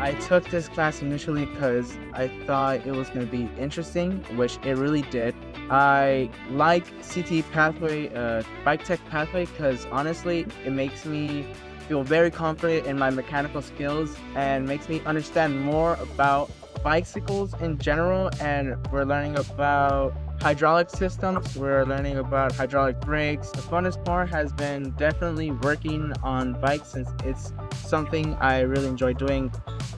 I took this class initially because I thought it was going to be interesting, which it really did. I like CT pathway, bike tech pathway, because honestly, it makes me feel very confident in my mechanical skills and makes me understand more about bicycles in general. And we're learning about hydraulic systems, we're learning about hydraulic brakes. The funnest part has been definitely working on bikes, since it's something I really enjoy doing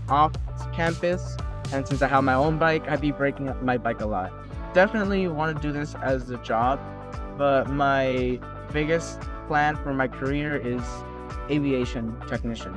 off campus. And since I have my own bike, I'd be breaking up my bike a lot. Definitely want to do this as a job, but my biggest plan for my career is aviation technician.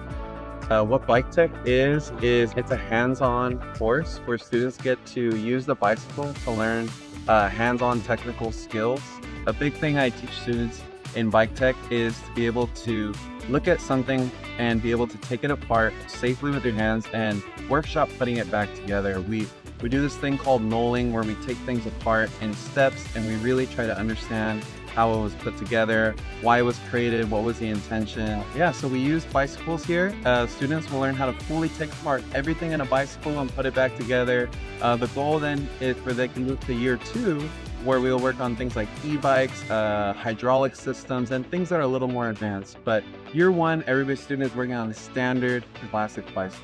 What bike tech is it's a hands-on course where students get to use the bicycle to learn hands-on technical skills. A big thing I teach students in bike tech is to be able to look at something and be able to take it apart safely with your hands and workshop putting it back together. We do this thing called knolling, where we take things apart in steps and we really try to understand how it was put together, why it was created, what was the intention. Yeah, so we use bicycles here. Students will learn how to fully take apart everything in a bicycle and put it back together. The goal then is for they can move to year 2, where we'll work on things like e-bikes, hydraulic systems, and things that are a little more advanced. But year 1, every student is working on the standard classic bicycle.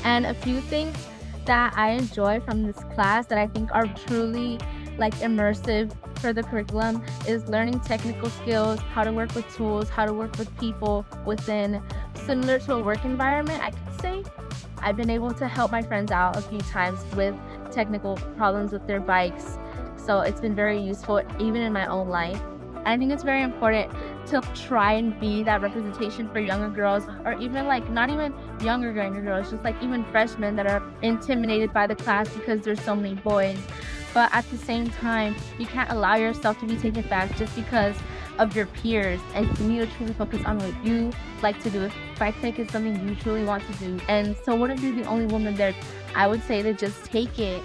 And a few things that I enjoy from this class that I think are truly immersive for the curriculum is learning technical skills, how to work with tools, how to work with people within similar to a work environment. I could say I've been able to help my friends out a few times with technical problems with their bikes. So it's been very useful even in my own life. I think it's very important to try and be that representation for younger girls, or even not even younger girls, just even freshmen that are intimidated by the class because there's so many boys. But at the same time, you can't allow yourself to be taken back just because of your peers, and you need to truly focus on what you like to do. If bike tech is something you truly want to do, and so what if you're the only woman there, I would say to just take it